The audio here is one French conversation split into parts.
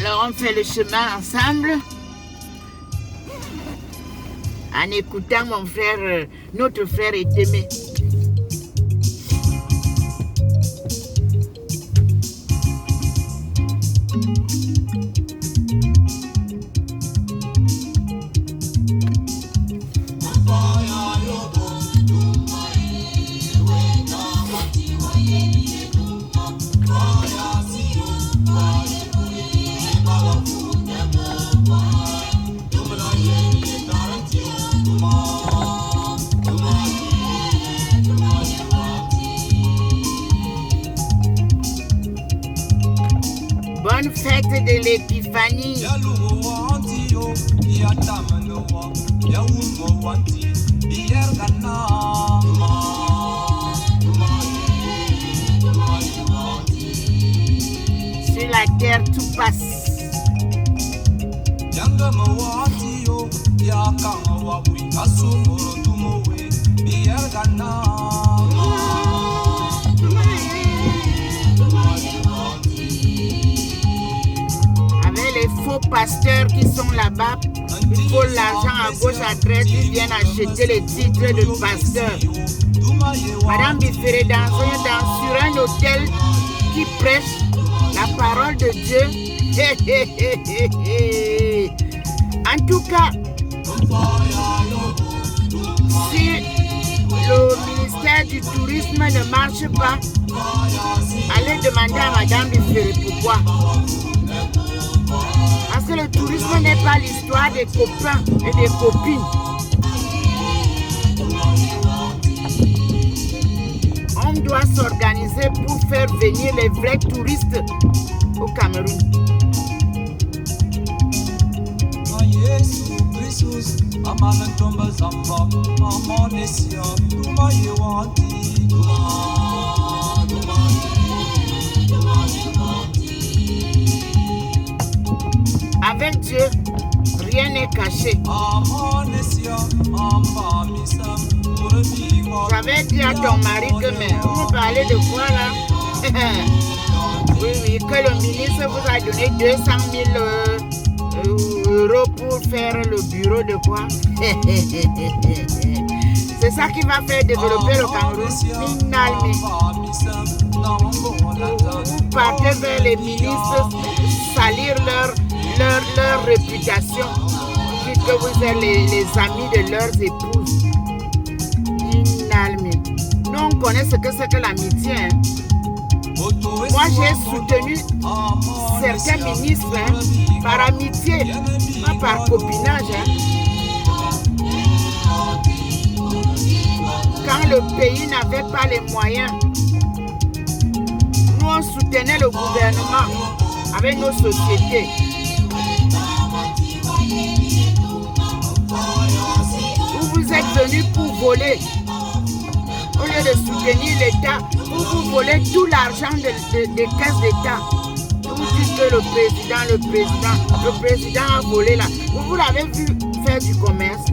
Alors on fait le chemin ensemble en écoutant mon frère, notre frère Etemé. Bonne fête de l'Épiphanie. Sur la terre, tout passe. Avec les faux pasteurs qui sont là-bas, ils volent l'argent à gauche, à droite, ils viennent acheter les titres de pasteur. Madame Biféré sur un hôtel qui prêche la parole de Dieu. En tout cas, si le ministère du tourisme ne marche pas, allez demander à Madame Biféré pourquoi. Parce que le tourisme n'est pas l'histoire des copains et des copines. On doit s'organiser pour faire venir les vrais touristes au Cameroun. Avec Dieu, rien n'est caché. J'avais dit à ton mari que, mais vous parlez de quoi là? Oui, que le ministre vous a donné 200 000 euros pour faire le bureau de quoi? C'est ça qui va faire développer le Cameroun. Vous partez vers les ministres, salir leur réputation, dites que vous êtes les amis de leurs épouses. Nous, on connaît ce que c'est que l'amitié. Hein. Moi, j'ai soutenu certains ministres par amitié, pas par copinage. Quand le pays n'avait pas les moyens, nous, on soutenait le gouvernement avec nos sociétés. Vous êtes venus pour voler. Au lieu de soutenir l'État, vous volez tout l'argent des caisses d'État. Vous dites que le président a volé là. Vous l'avez vu faire du commerce.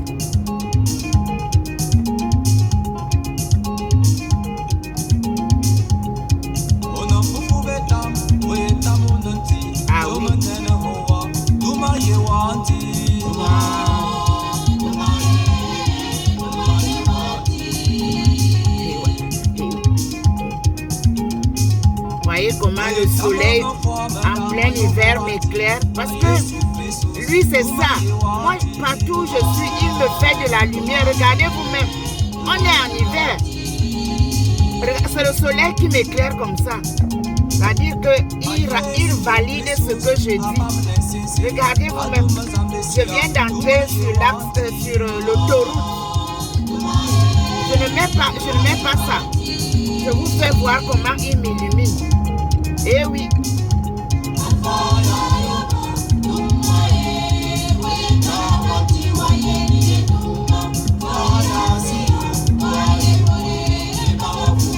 Ah oui. Voyez comment le soleil en plein hiver m'éclaire. Parce que lui, c'est ça. Moi, partout où je suis, il me fait de la lumière. Regardez vous-même. On est en hiver. C'est le soleil qui m'éclaire comme ça. C'est-à-dire qu'il valide ce que je dis. Regardez vous-même. Je viens d'entrer sur l'autoroute. Je ne mets pas ça. Je vous fais voir comment il m'illumine. Eh oui.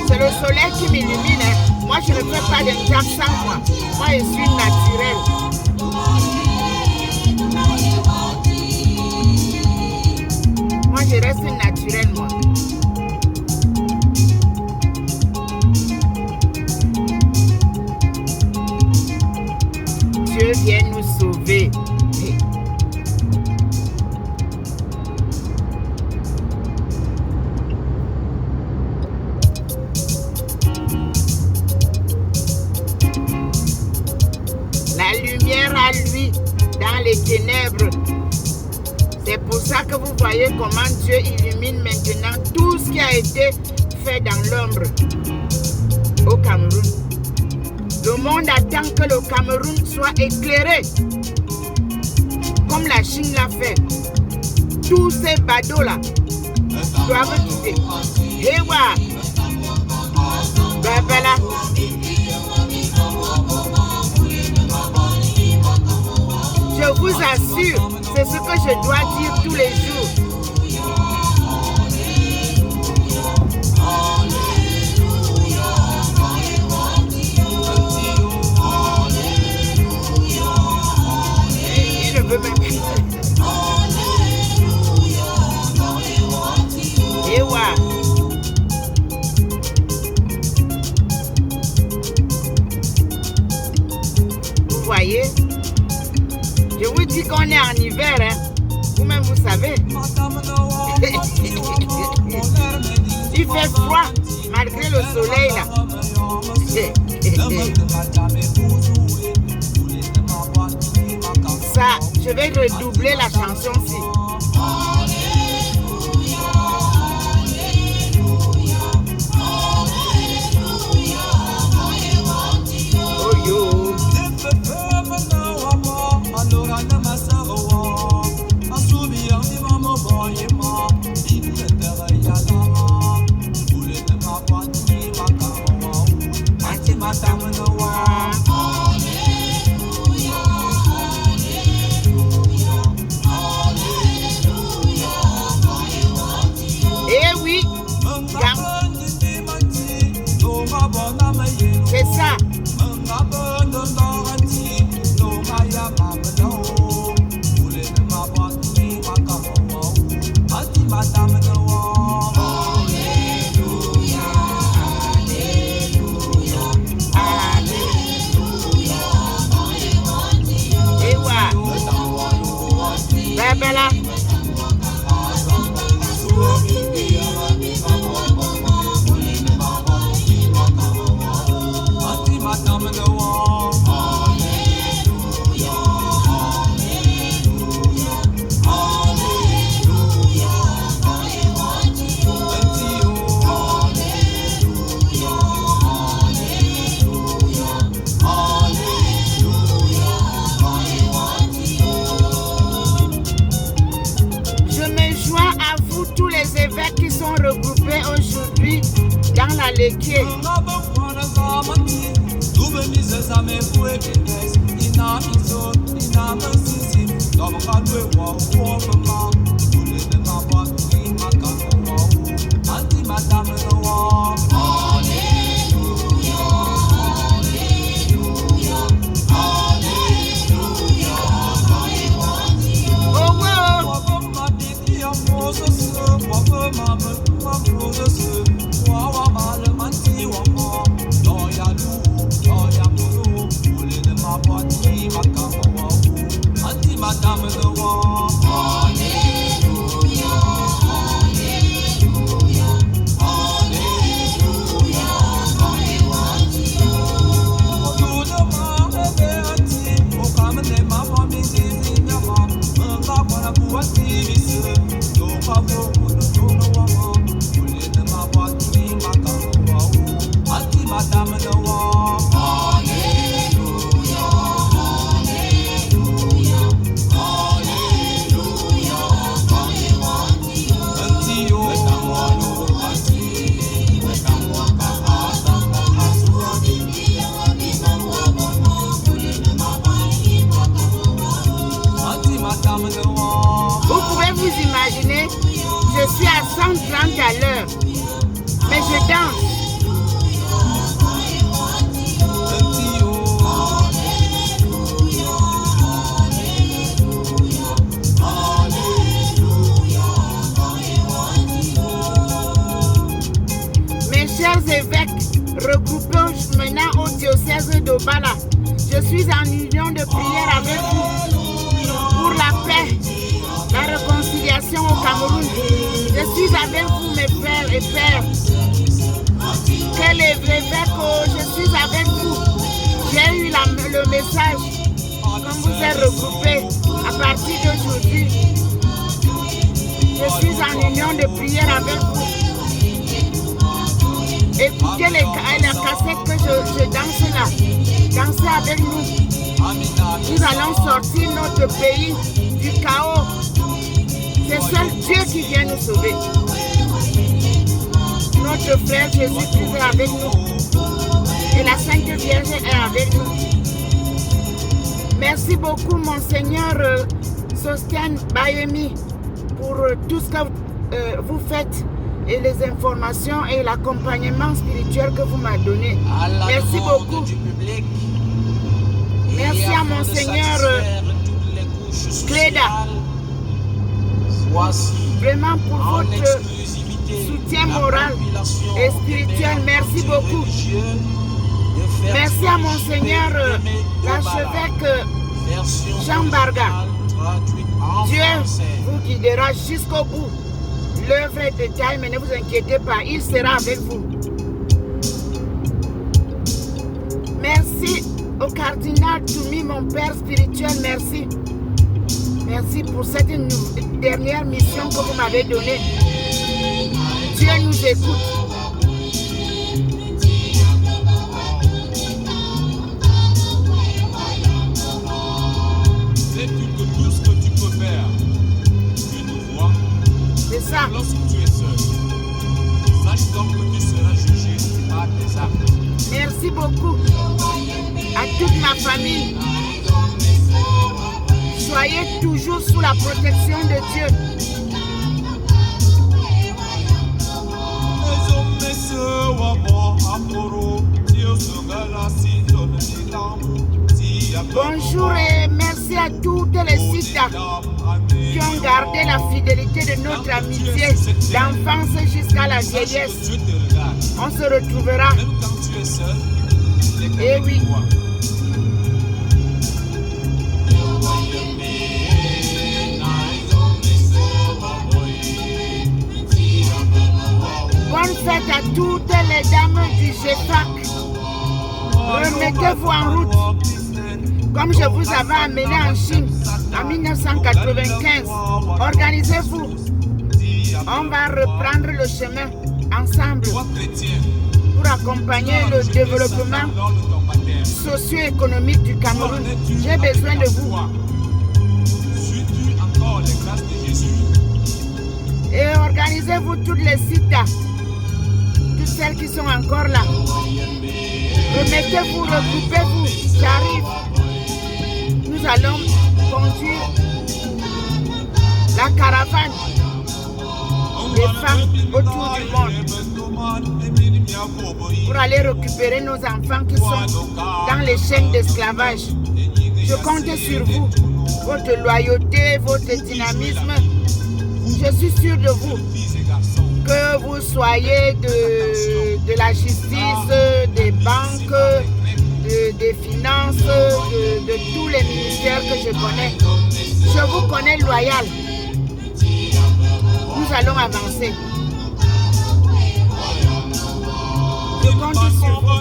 C'est le soleil qui m'illumine. Moi, je ne fais pas de job sans moi. Moi, je suis naturelle. Moi, je reste naturelle, moi. Dieu vient nous les ténèbres. C'est pour ça que vous voyez comment Dieu illumine maintenant tout ce qui a été fait dans l'ombre au Cameroun. Le monde attend que le Cameroun soit éclairé, comme la Chine l'a fait. Tous ces badauds-là doivent quitter. Et voilà. Ben voilà. Je vous assure, c'est ce que je dois dire tous les jours. Je veux même. Et ouais. Vous voyez? Je vous dis qu'on est en hiver, hein. Vous-même vous savez. Il fait froid malgré le soleil là. Ça, je vais redoubler la chanson-ci. Oh yo. Eh oui, c'est ça. Bella. Qui sont regroupés aujourd'hui dans la Léquier. Vous pouvez vous imaginer, je suis à 130 à l'heure, mais je danse. Mes chers évêques, regroupés maintenant au diocèse de Bala, je suis en union de prière avec vous pour la paix, la réconciliation au Cameroun. Je suis avec vous, mes frères et pères. Quel évêque, je suis avec vous. J'ai eu le message, comme vous êtes regroupés À partir d'aujourd'hui, je suis en union de prière avec vous. Écoutez la cassette que je danse là. Dansez avec nous. Nous allons sortir notre pays du chaos. C'est seul Dieu qui vient nous sauver. Notre frère Jésus-Christ est avec nous. Et la Sainte Vierge est avec nous. Merci beaucoup, Monseigneur Sostiane Bayemi, pour tout ce que vous faites et les informations et l'accompagnement spirituel que vous m'avez donné. Merci beaucoup. Merci à Monseigneur Cléda. Vraiment pour votre soutien moral et spirituel. Merci beaucoup. Merci à Monseigneur l'archevêque Jean Barga. Dieu vous guidera jusqu'au bout. L'œuvre est de taille, mais ne vous inquiétez pas, il sera avec vous. Merci au cardinal Toumi, mon père spirituel, merci. Merci pour cette dernière mission que vous m'avez donnée. Dieu nous écoute. Sais-tu que tout ce que tu peux faire, Dieu te voit? C'est ça. Lorsque tu es seul, sache donc que tu seras jugé par tes actes. Merci beaucoup à toute ma famille. Soyez toujours sous la protection de Dieu. Bonjour et merci à toutes les sites qui ont gardé la fidélité de notre amitié d'enfance jusqu'à la vieillesse. On se retrouvera. Eh oui. Bonne fête à toutes les dames du GFAC. Remettez-vous en route. Comme je vous avais amené en Chine en 1995. Organisez-vous. On va reprendre le chemin ensemble pour accompagner le développement socio-économique du Cameroun. J'ai besoin de vous. Et organisez-vous toutes les sites, toutes celles qui sont encore là. Remettez-vous, regroupez-vous, j'arrive. Nous allons conduire la caravane des femmes autour du monde pour aller récupérer nos enfants qui sont dans les chaînes d'esclavage. Je compte sur vous, votre loyauté, votre dynamisme. Je suis sûr de vous, que vous soyez de la justice, des banques, des finances, de tous les ministères que je connais. Je vous connais loyal. Nous allons avancer. Je compte sur vous.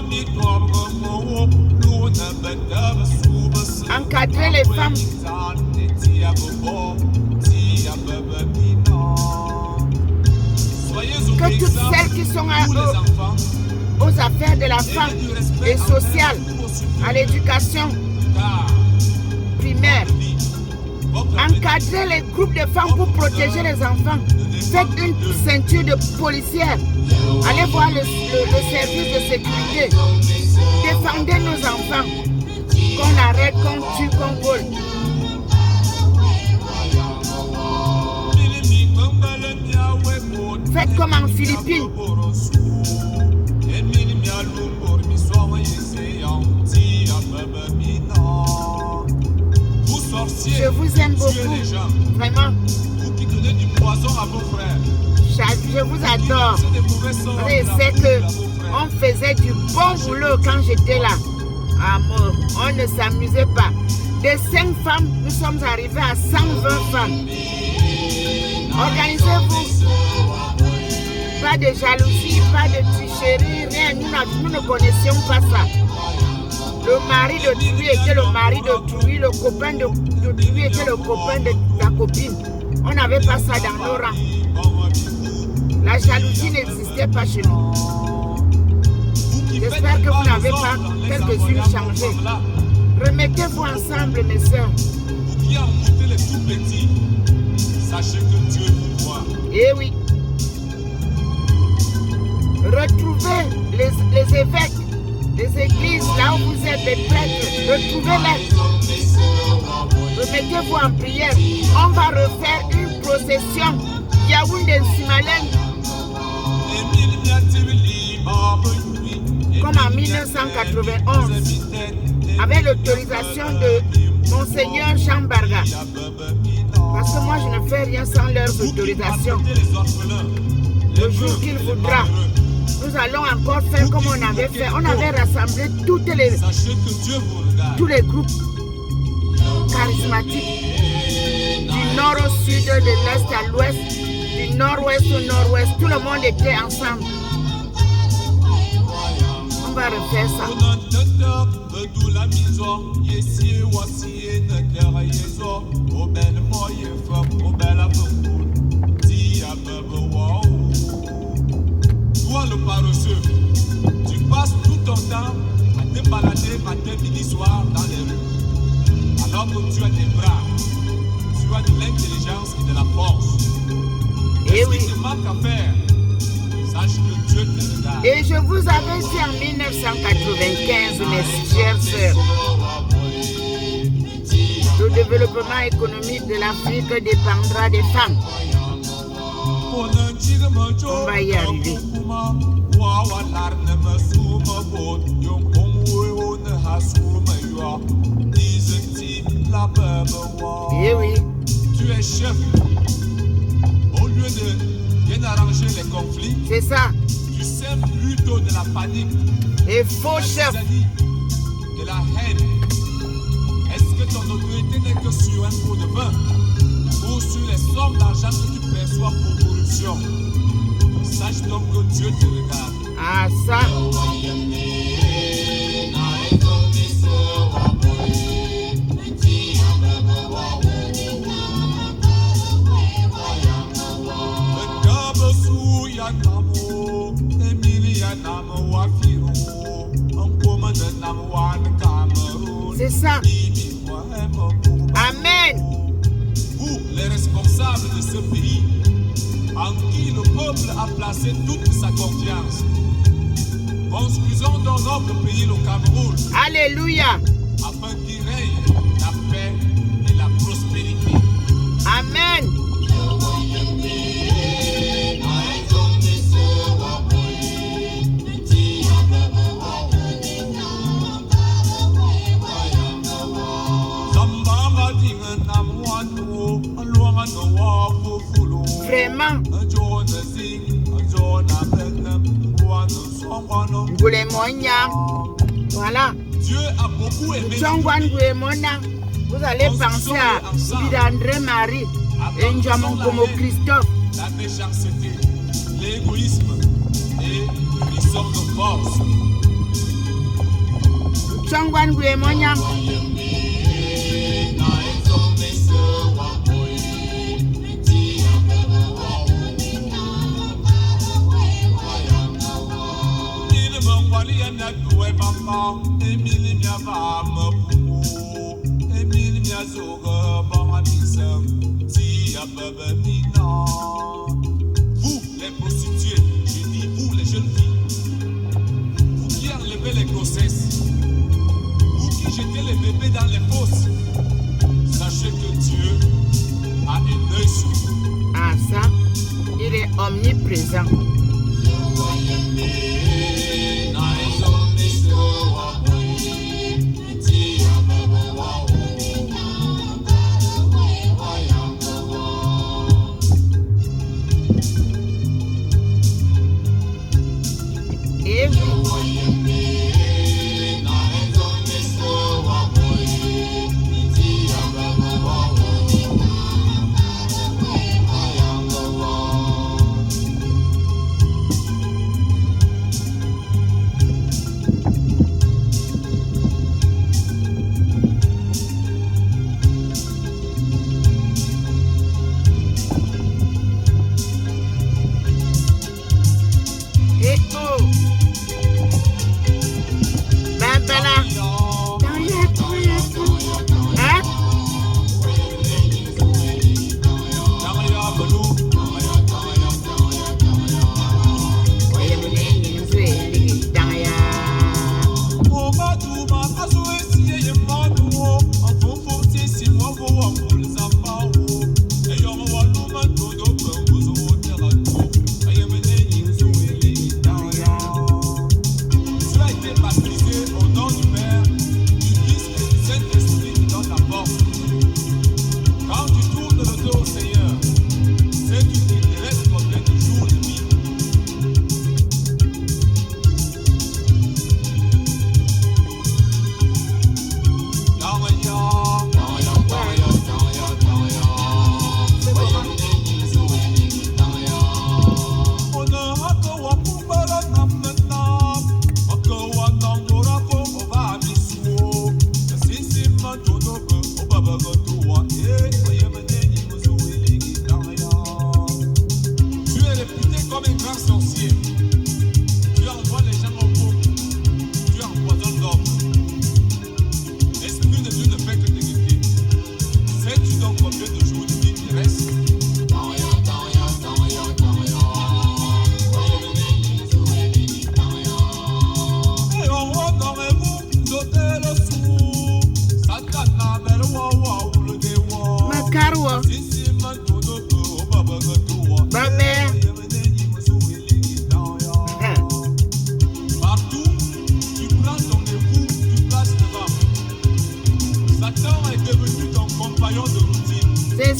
Encadrez les femmes. Que toutes celles qui sont aux affaires de la femme et sociales, à l'éducation primaire, encadrez les groupes de femmes pour protéger les enfants. Faites une ceinture de policières. Allez voir le service de sécurité. Défendez nos enfants. Qu'on arrête, qu'on tue, qu'on vole. Faites comme en Philippines. Je vous aime beaucoup. Vraiment. Je vous adore. Je sais qu'on faisait du bon boulot quand j'étais là. Amour, on ne s'amusait pas. De 5 femmes, nous sommes arrivés à 120 femmes. Organisez-vous. Pas de jalousie, pas de tricherie, rien. Nous ne connaissions pas ça. Le mari d'autrui était le mari d'autrui, le copain d'autrui était le copain de ta copine. On n'avait pas ça dans nos rangs. La jalousie n'existait pas chez nous. J'espère que vous n'avez pas quelques-unes changé. Remettez-vous ensemble, mes soeurs. Vous qui amontez les tout petits, sachez que Dieu vous voit. Eh oui. Retrouvez les évêques, les églises, là où vous êtes, les prêtres. Retrouvez-les. Remettez-vous en prière. On va refaire une procession. Yaoundé Simalène. Comme en 1991, avec l'autorisation de Monseigneur Chambarga. Parce que moi, je ne fais rien sans leur autorisation. Le jour qu'il voudra, nous allons encore faire comme on avait fait. On avait rassemblé tous les groupes charismatiques, du nord au sud, de l'est à l'ouest, du nord-ouest au nord-ouest. Tout le monde était ensemble. On va refaire ça. Toi le paresseux, tu passes tout ton temps à te balader matin, midi, soir dans les rues. Alors que tu as des bras, tu as de l'intelligence et de la force. Et oui. Tu manques à faire. Sache que Dieu te regarde. Et je vous avais dit en 1995, mes chères sœurs, le développement économique de l'Afrique dépendra des femmes. On va y arriver. Et oui. Tu es chef. Au lieu de bien arranger les conflits, c'est ça. Tu sèmes plutôt de la panique. Et faux chef. De la haine. Est-ce que ton autorité n'est que sur un pot de vin ou sur les sommes d'argent que tu perçois pour corruption? Sache donc que Dieu te regarde. Ah, ça. C'est ça. Amen. Vous, les responsables de ce pays, en qui le peuple a placé toute sa confiance, construisons dans notre pays, le Cameroun. Alléluia. Afin qu'il règne la paix et la prospérité. Amen. Vraiment. Voilà. Dieu a beaucoup aimé. Vous allez penser à Bidandré Marie et Njamon comme Christophe. La méchanceté, l'égoïsme et l'histoire de force. Vous, les prostituées, je dis vous, les jeunes filles, vous qui enlevez les grossesses, vous qui jetez les bébés dans les fosses, sachez que Dieu a un œil sur vous. Ah ça, il est omniprésent.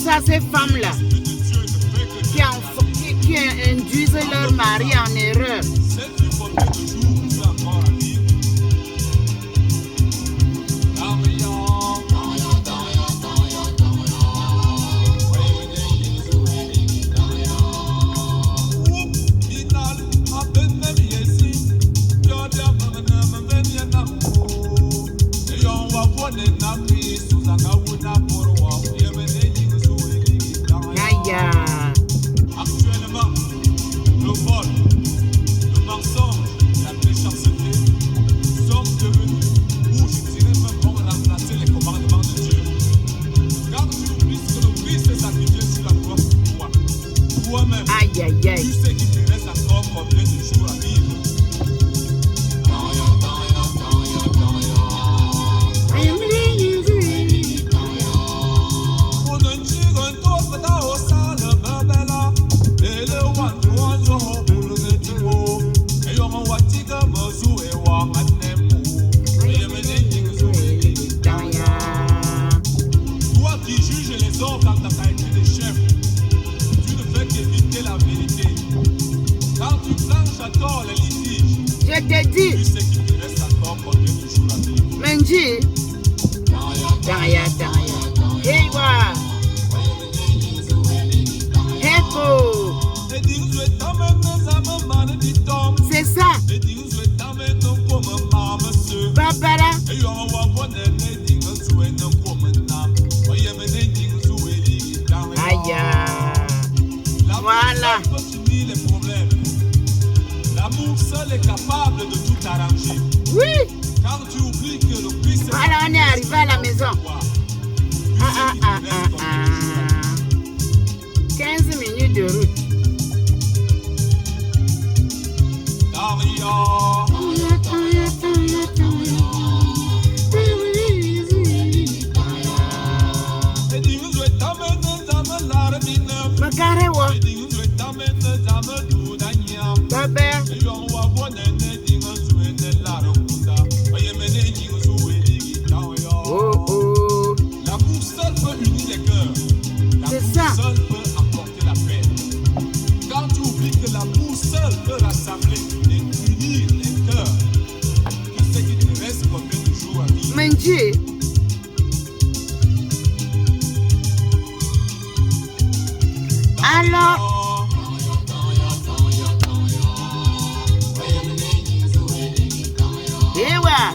ça, ces femmes-là qui induisent leur mari en erreur. Actuellement, le vol, le mensonge, la méchanceté sont devenus, ou je dirais même vont remplacer les commandements de Dieu. Quand tu oublies que le Christ est sacrifié sur la croix pour toi, toi-même, Aïe, aïe, aïe. tu sais qu'il te reste encore combien de jours à vivre. Toi qui juges les hommes dans ta qualité de chef, tu ne fais qu'éviter la vérité. Quand tu planches à tort les litiges, Je te tu dis, sais qu'il te reste encore combien de jours à vivre. Menji. Daya. Ewa. Heko. C'est ça. Babara. Aïe. Voilà. L'amour seul est capable de tout arranger. Oui. Quand tu oublies que le Christ est Voilà, on est arrivé à la maison. Ah. 15 minutes de route. Makarewa. Babert. Oh. L'amour seul peut unir les cœurs. C'est ça. L'amour seul peut apporter la paix. Quand tu oublies que l'amour seul peut rassembler et unir les cœurs, tu sais qu'il te reste combien de jours à vivre. Menji. Alors, Ewa.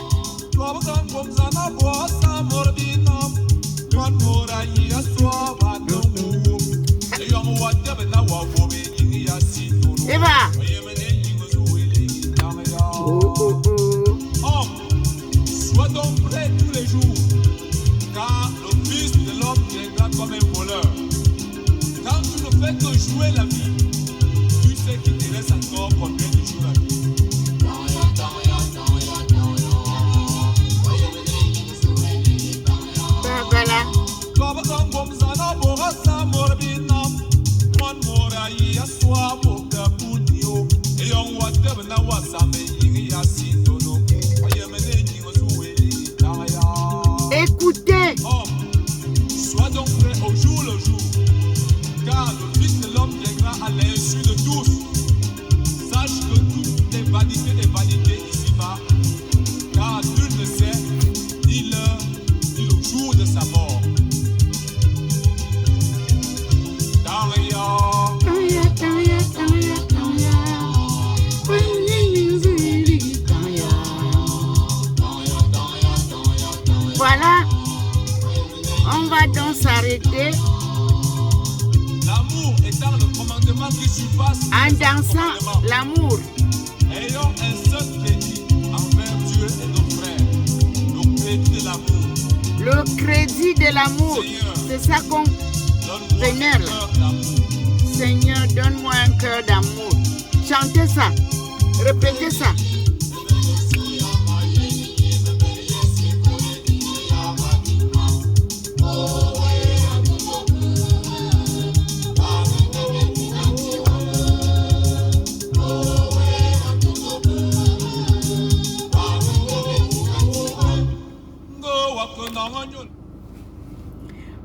Eva. Oh. Sois donc prêt tous les jours, car le Fils de l'homme viendra comme un voleur. Quand tu ne fais que jouer la vie, tu sais qu'il te reste encore combien de jours à vivre. Babala. Écoutez. Sois donc prêt au jour le jour, car le Fils de l'homme viendra à l'insu de tous. Sache que tout est vanité des vanités ici-bas, car nul ne sait ni l'heure ni le jour de sa mort. Voilà. On va donc s'arrêter L'amour étant le commandement qui surpasse en dansant l'amour. ayons un seul crédit envers Dieu et nos frères, le crédit de l'amour. Le crédit de l'amour. C'est ça qu'on Donne-moi un vénère là. cœur d'amour. Seigneur, donne-moi un cœur d'amour. Chantez ça. Répétez ça.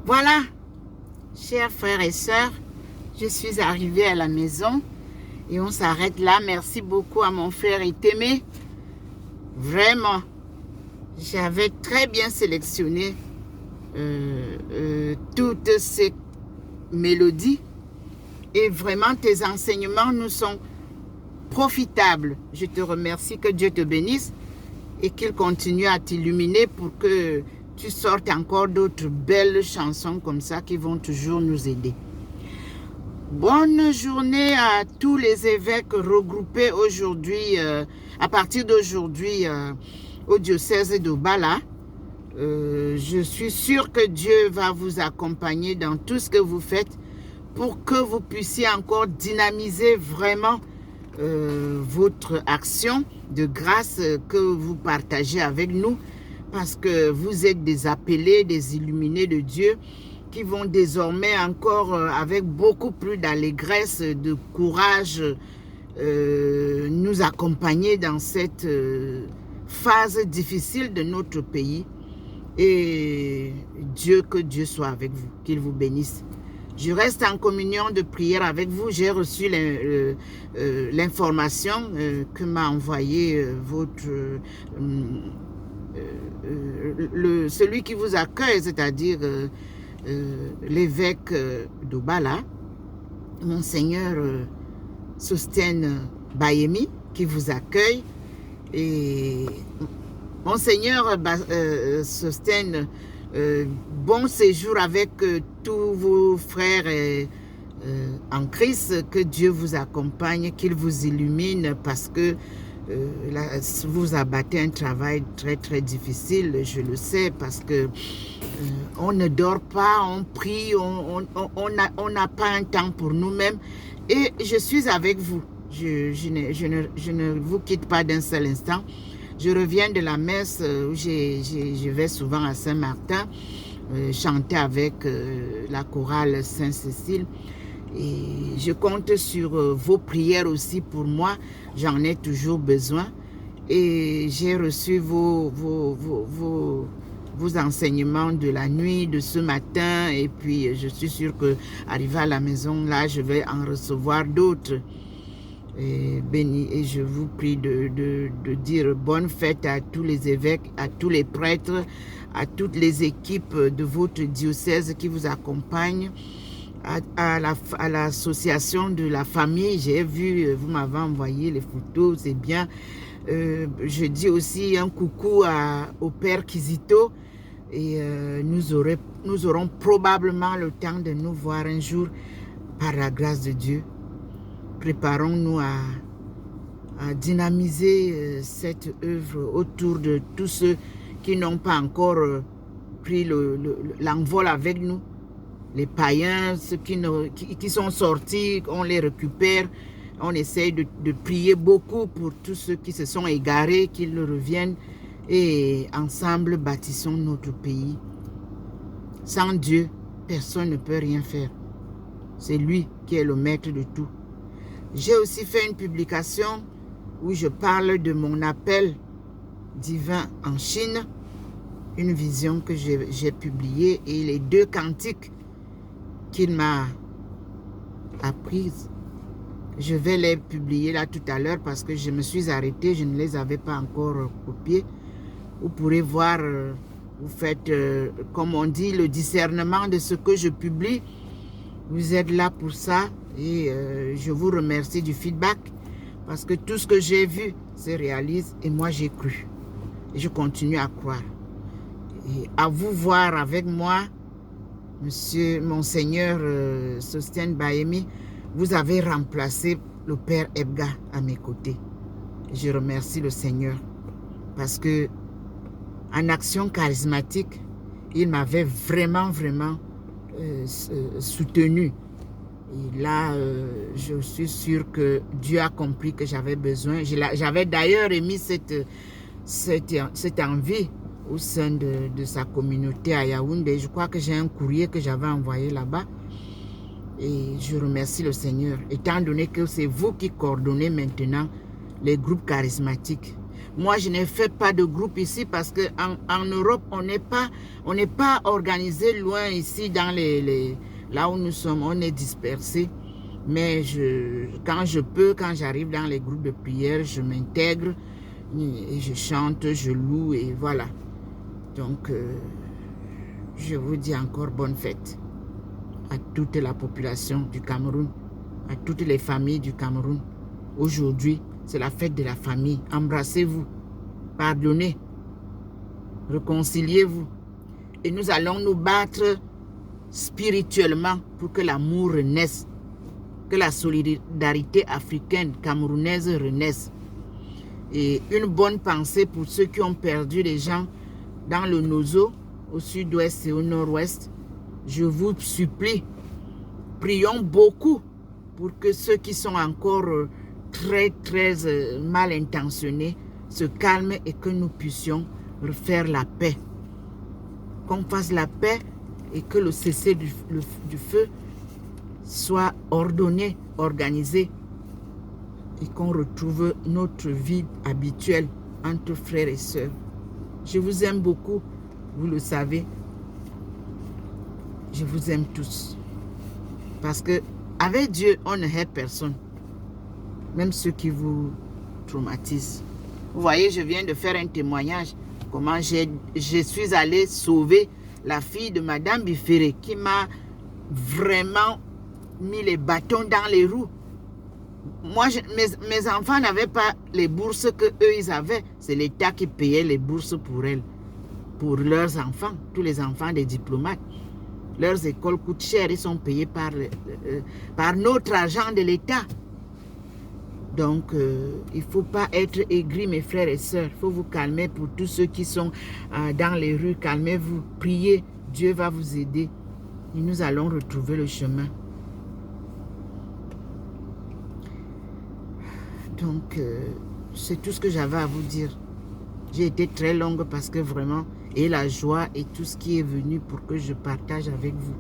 Voilà, Chers frères et sœurs, je suis arrivée à la maison et on s'arrête là. Merci beaucoup à mon frère Itémé. Vraiment, j'avais très bien sélectionné toutes ces mélodies et vraiment tes enseignements nous sont profitables. Je te remercie, que Dieu te bénisse et qu'il continue à t'illuminer pour que tu sortes encore d'autres belles chansons comme ça qui vont toujours nous aider. Bonne journée à tous les évêques regroupés aujourd'hui, à partir d'aujourd'hui, au diocèse d'Obala. Je suis sûre que Dieu va vous accompagner dans tout ce que vous faites pour que vous puissiez encore dynamiser vraiment votre action de grâce que vous partagez avec nous, parce que vous êtes des appelés, des illuminés de Dieu qui vont désormais encore avec beaucoup plus d'allégresse, de courage, nous accompagner dans cette phase difficile de notre pays. Et que Dieu soit avec vous, qu'il vous bénisse. Je reste en communion de prière avec vous. J'ai reçu l'information que m'a envoyé celui qui vous accueille, c'est-à-dire l'évêque d'Obala, Monseigneur Sostène Bayemi, qui vous accueille. Et Monseigneur Sostène, bon séjour avec tous vos frères en Christ, que Dieu vous accompagne, qu'il vous illumine, parce que vous abattez un travail très très difficile, je le sais, parce que on ne dort pas, on prie, on n'a pas un temps pour nous-mêmes, et je suis avec vous. Je ne vous quitte pas d'un seul instant. Je reviens de la messe où je vais souvent à Saint-Martin chanter avec la chorale Saint-Cécile. Et je compte sur vos prières aussi pour moi. J'en ai toujours besoin. Et j'ai reçu vos enseignements de la nuit, de ce matin. Et puis, je suis sûre qu'arrivé à la maison, là, je vais en recevoir d'autres. Et béni, et je vous prie de dire bonne fête à tous les évêques, à tous les prêtres, à toutes les équipes de votre diocèse qui vous accompagnent, à l'association de la famille. J'ai vu, vous m'avez envoyé les photos, c'est bien. Je dis aussi un coucou au Père Kizito, et nous aurons probablement le temps de nous voir un jour par la grâce de Dieu. Préparons-nous à dynamiser cette œuvre autour de tous ceux qui n'ont pas encore pris l'envol avec nous. Les païens, ceux qui sont sortis, on les récupère. On essaye de prier beaucoup pour tous ceux qui se sont égarés, qu'ils reviennent. Et ensemble, bâtissons notre pays. Sans Dieu, personne ne peut rien faire. C'est lui qui est le maître de tout. J'ai aussi fait une publication où je parle de mon appel divin en Chine, une vision que j'ai publiée, et les 2 cantiques qu'il m'a apprises. Je vais les publier là tout à l'heure parce que je me suis arrêtée, je ne les avais pas encore copiés. Vous pourrez voir, vous faites, comme on dit, le discernement de ce que je publie. Vous êtes là pour ça. Et je vous remercie du feedback, parce que tout ce que j'ai vu se réalise, et moi j'ai cru. Et je continue à croire. Et à vous voir avec moi, Monseigneur Sostène Bayemi, vous avez remplacé le Père Ebga à mes côtés. Je remercie le Seigneur, parce que en action charismatique, il m'avait vraiment soutenu. Et là, je suis sûre que Dieu a compris que j'avais besoin. J'avais d'ailleurs émis cette envie au sein de sa communauté à Yaoundé. Je crois que j'ai un courrier que j'avais envoyé là-bas. Et je remercie le Seigneur, étant donné que c'est vous qui coordonnez maintenant les groupes charismatiques. Moi, je ne fais pas de groupe ici parce qu'en Europe, on n'est pas organisé loin ici dans Là où nous sommes, on est dispersés. Mais quand je peux, quand j'arrive dans les groupes de prière, je m'intègre et je chante, je loue et voilà. Donc, je vous dis encore bonne fête à toute la population du Cameroun, à toutes les familles du Cameroun. Aujourd'hui, c'est la fête de la famille. Embrassez-vous, pardonnez, réconciliez-vous. Et nous allons nous battre spirituellement pour que l'amour renaisse, que la solidarité africaine, camerounaise renaisse. Et une bonne pensée pour ceux qui ont perdu les gens dans le Nozo, au sud-ouest et au nord-ouest. Je vous supplie, prions beaucoup pour que ceux qui sont encore très mal intentionnés se calment et que nous puissions refaire la paix. Qu'on fasse la paix et que le cessez du feu soit ordonné, organisé et qu'on retrouve notre vie habituelle entre frères et sœurs. Je vous aime beaucoup, vous le savez. Je vous aime tous. Parce que avec Dieu, on ne hait personne. Même ceux qui vous traumatisent. Vous voyez, je viens de faire un témoignage. Comment je suis allée sauver la fille de Madame Biféré qui m'a vraiment mis les bâtons dans les roues. Moi, mes enfants n'avaient pas les bourses qu'eux, ils avaient. C'est l'État qui payait les bourses pour elles, pour leurs enfants, tous les enfants des diplomates. Leurs écoles coûtent cher, ils sont payés par notre argent de l'État. Donc, il ne faut pas être aigri, mes frères et sœurs. Il faut vous calmer pour tous ceux qui sont dans les rues. Calmez-vous, priez, Dieu va vous aider. Et nous allons retrouver le chemin. Donc, c'est tout ce que j'avais à vous dire. J'ai été très longue parce que vraiment, et la joie et tout ce qui est venu pour que je partage avec vous.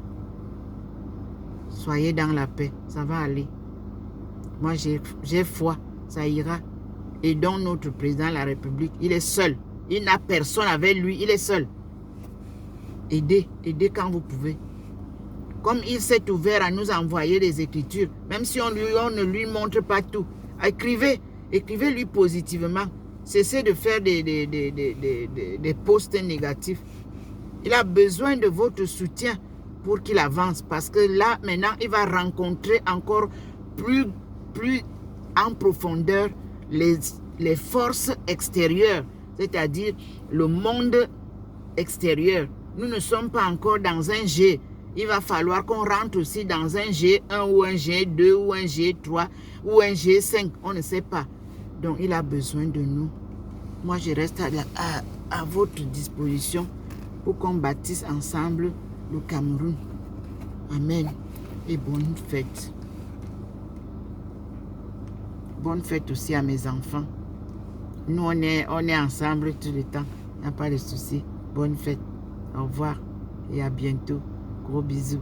Soyez dans la paix, ça va aller. Moi, j'ai foi, ça ira. Et donc, notre président de la République, il est seul. Il n'a personne avec lui, il est seul. Aidez quand vous pouvez. Comme il s'est ouvert à nous envoyer des écritures, même si on ne lui montre pas tout, écrivez-lui positivement. Cessez de faire des posts négatifs. Il a besoin de votre soutien pour qu'il avance. Parce que là, maintenant, il va rencontrer encore plus en profondeur les forces extérieures. C'est-à-dire le monde extérieur. Nous ne sommes pas encore dans un G. Il va falloir qu'on rentre aussi dans un G1 ou un G2 ou un G3 ou un G5. On ne sait pas. Donc, il a besoin de nous. Moi, je reste à votre disposition pour qu'on bâtisse ensemble le Cameroun. Amen. Et bonne fête. Bonne fête aussi à mes enfants. Nous, on est ensemble tout le temps. Il n'y a pas de souci. Bonne fête. Au revoir et à bientôt. Gros bisous.